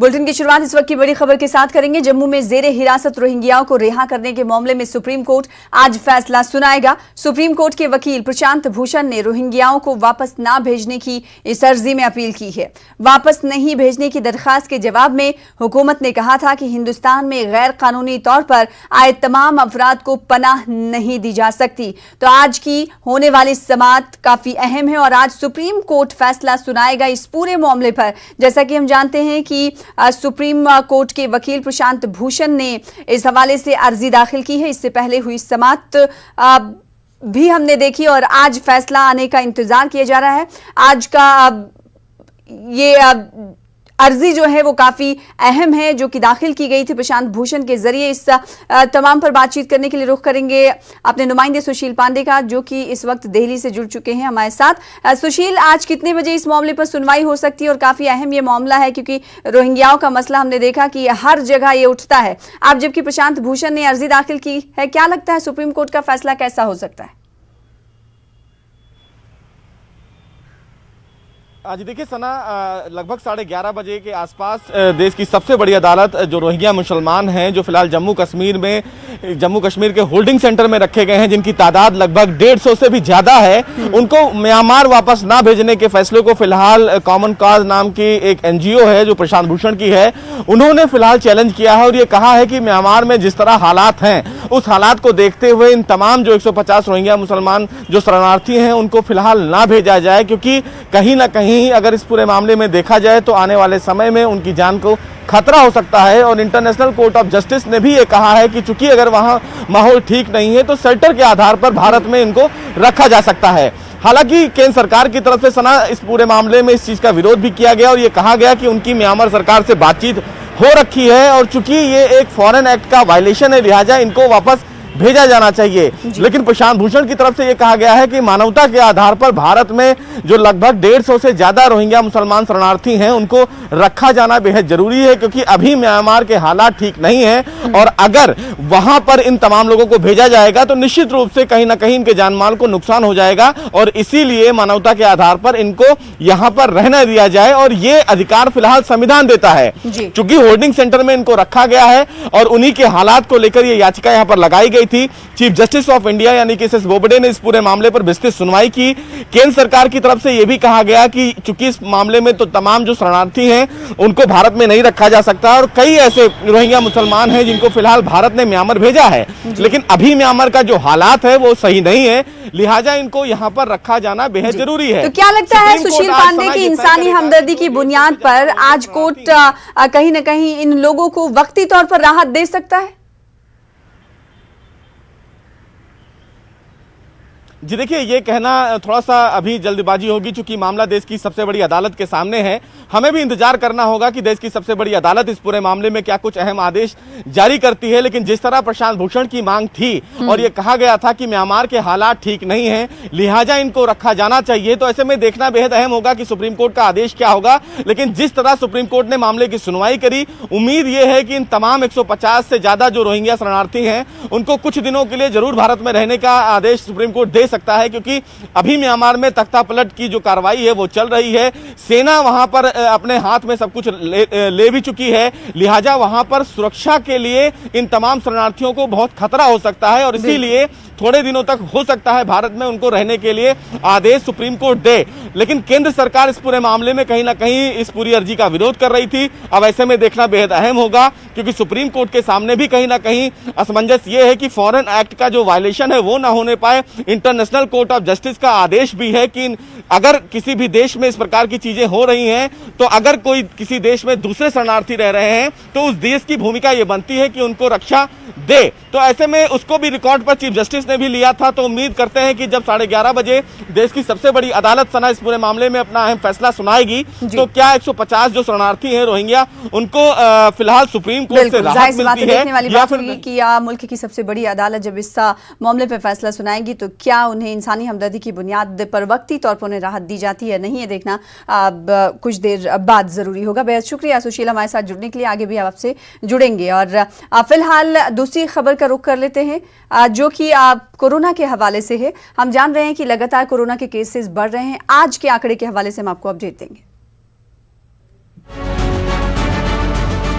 Bulletin की शुरुआत इस वक्त की बड़ी खबर के साथ करेंगे। जम्मू में जेरे हिरासत रोहिंग्याओं को रिहा करने के मामले में सुप्रीम कोर्ट आज फैसला सुनाएगा। सुप्रीम कोर्ट के वकील प्रशांत भूषण ने रोहिंग्याओं को वापस ना भेजने की इस अर्जी में अपील की है। वापस नहीं भेजने की दरखास्त के जवाब में हुकूमत ने कहा था कि हिंदुस्तान में गैर कानूनी तौर पर आए तमाम अफराद को पनाह नहीं दी जा सकती। तो आज की होने वाली समाअत काफी अहम है और आज सुप्रीम कोर्ट फैसला सुनाएगा इस पूरे मामले पर। जैसा कि हम जानते हैं कि सुप्रीम कोर्ट के वकील प्रशांत भूषण ने इस हवाले से अर्जी दाखिल की है। इससे पहले हुई समाअत भी हमने देखी और आज फैसला आने का इंतजार किया जा रहा है। आज का ये अर्जी जो है वो काफी अहम है जो कि दाखिल की गई थी प्रशांत भूषण के जरिए। इस तमाम पर बातचीत करने के लिए रुख करेंगे अपने नुमाइंदे सुशील पांडे का, जो कि इस वक्त दिल्ली से जुड़ चुके हैं हमारे साथ। सुशील, आज कितने बजे इस मामले पर सुनवाई हो सकती है? और काफी अहम ये मामला है क्योंकि रोहिंग्याओं का मसला हमने देखा कि हर जगह ये उठता है। अब जबकि प्रशांत भूषण ने अर्जी दाखिल की है, क्या लगता है सुप्रीम कोर्ट का फैसला कैसा हो सकता है? आज देखिए सना, लगभग 11:30 बजे के आसपास देश की सबसे बड़ी अदालत जो रोहिंग्या मुसलमान हैं, जो फिलहाल जम्मू कश्मीर के होल्डिंग सेंटर में रखे गए हैं, जिनकी तादाद लगभग 150 से भी ज्यादा है, उनको म्यांमार वापस ना भेजने के फैसले को फिलहाल कॉमन कॉज नाम की एक एनजीओ है जो प्रशांत भूषण की है, उन्होंने फिलहाल चैलेंज किया है और ये कहा है कि म्यांमार में जिस तरह हालात हैं उस हालात को देखते हुए इन तमाम जो 150 रोहिंग्या मुसलमान जो शरणार्थी हैं उनको फिलहाल ना भेजा जाए, क्योंकि कहीं ना कहीं अगर इस पूरे मामले में देखा जाए तो आने वाले समय में उनकी जान को खतरा हो सकता है। और इंटरनेशनल कोर्ट ऑफ जस्टिस ने भी ये कहा है कि चूंकि अगर वहां माहौल ठीक नहीं है तो शेल्टर के आधार पर भारत में इनको रखा जा सकता है। हालांकि केंद्र सरकार की तरफ से सना इस पूरे मामले में इस चीज का विरोध भी किया गया और ये कहा गया कि उनकी म्यांमार सरकार से बातचीत हो रखी है और चूंकि ये एक फॉरेन एक्ट का वायलेशन है, लिहाजा इनको वापस भेजा जाना चाहिए। लेकिन प्रशांत भूषण की तरफ से यह कहा गया है कि मानवता के आधार पर भारत में जो लगभग 150 से ज्यादा रोहिंग्या मुसलमान शरणार्थी हैं उनको रखा जाना बेहद जरूरी है, क्योंकि अभी म्यांमार के हालात ठीक नहीं हैं और अगर वहां पर इन तमाम लोगों को भेजा जाएगा तो निश्चित रूप से कहीं ना कहीं इनके जानमाल को नुकसान हो जाएगा और इसीलिए मानवता के आधार पर इनको यहां पर रहना दिया जाए और ये अधिकार फिलहाल संविधान देता है। चूंकि होल्डिंग सेंटर में इनको रखा गया है और उन्हीं के हालात को लेकर यह याचिका यहां पर लगाई गई थी। चीफ जस्टिस ऑफ इंडिया यानी कि एस बोबडे ने इस पूरे मामले पर विस्तृत सुनवाई की। केंद्र सरकार की तरफ से यह भी कहा गया कि चूंकि इस मामले में तो तमाम जो शरणार्थी हैं उनको भारत में नहीं रखा जा सकता और कई ऐसे रोहिंग्या मुसलमान हैं जिनको फिलहाल भारत ने म्यांमार भेजा है, लेकिन अभी म्यांमार का जो हालात है वो सही नहीं है, लिहाजा इनको यहां पर रखा जाना बेहद जरूरी है। तो क्या लगता है सुशील पांडे की इंसानी हमदर्दी की बुनियाद पर आज कोर्ट कहीं ना कहीं इन लोगों को वक्ती तौर पर राहत दे सकता है? जी देखिए, ये कहना थोड़ा सा अभी जल्दबाजी होगी, चूंकि मामला देश की सबसे बड़ी अदालत के सामने है। हमें भी इंतजार करना होगा कि देश की सबसे बड़ी अदालत इस पूरे मामले में क्या कुछ अहम आदेश जारी करती है। लेकिन जिस तरह प्रशांत भूषण की मांग थी और ये कहा गया था कि म्यांमार के हालात ठीक नहीं है, लिहाजा इनको रखा जाना चाहिए, तो ऐसे में देखना बेहद अहम होगा कि सुप्रीम कोर्ट का आदेश क्या होगा। लेकिन जिस तरह सुप्रीम कोर्ट ने मामले की सुनवाई करी, उम्मीद यह है कि इन तमाम 150 से ज्यादा जो रोहिंग्या शरणार्थी हैं उनको कुछ दिनों के लिए जरूर भारत में रहने का आदेश सुप्रीम कोर्ट दे सकता है, क्योंकि अभी म्यांमार में तख्ता पलट की जो कार्रवाई है वो चल रही है। सेना वहां पर अपने हाथ में सब कुछ ले भी चुकी है, लिहाजा वहां पर सुरक्षा के लिए इन तमाम शरणार्थियों को बहुत खतरा हो सकता है और इसीलिए थोड़े दिनों तक हो सकता है भारत में उनको रहने के लिए आदेश सुप्रीम कोर्ट दे। लेकिन केंद्र सरकार इस पूरे मामले में कहीं ना कहीं इस पूरी अर्जी का विरोध कर रही थी। अब ऐसे में देखना बेहद अहम होगा, क्योंकि सुप्रीम कोर्ट के सामने भी कहीं ना कहीं असमंजस ये है कि फॉरेन एक्ट का जो वायलेशन है वो ना होने पाए। इंटरनेशनल कोर्ट ऑफ जस्टिस का आदेश भी है कि अगर किसी भी देश में इस प्रकार की चीजें हो रही हैं तो अगर कोई किसी देश में दूसरे शरणार्थी रह रहे हैं तो उस देश की भूमिका ये बनती है कि उनको रक्षा दे। तो ऐसे में उसको भी रिकॉर्ड पर चीफ जस्टिस ने भी लिया था। तो उम्मीद करते हैं कि जब 11:30 बजे देश की सबसे बड़ी अदालत सना इस पूरे मामले में अपना अहम फैसला सुनाएगी तो क्या 150 जो शरणार्थी हैं रोहिंग्या उनको फिलहाल सुप्रीम कोर्ट से राहत मिलती है या फिर कि मुल्क की सबसे बड़ी अदालत जब इस मामले पर फैसला सुनाएगी तो क्या उन्हें इंसानी हमदर्दी की बुनियाद पर वक्ती तौर पर उन्हें राहत दी जाती है नहीं, ये देखना कुछ देर बाद जरूरी होगा। बेहद शुक्रिया सुशील हमारे साथ जुड़ने के लिए, आगे भी आपसे जुड़ेंगे। और फिलहाल दूसरी खबर का रुख कर लेते हैं जो कि कोरोना के हवाले से है। हम जान रहे हैं कि लगातार कोरोना के केसेस बढ़ रहे हैं। आज के आंकड़े के हवाले से हम आपको अपडेट देंगे।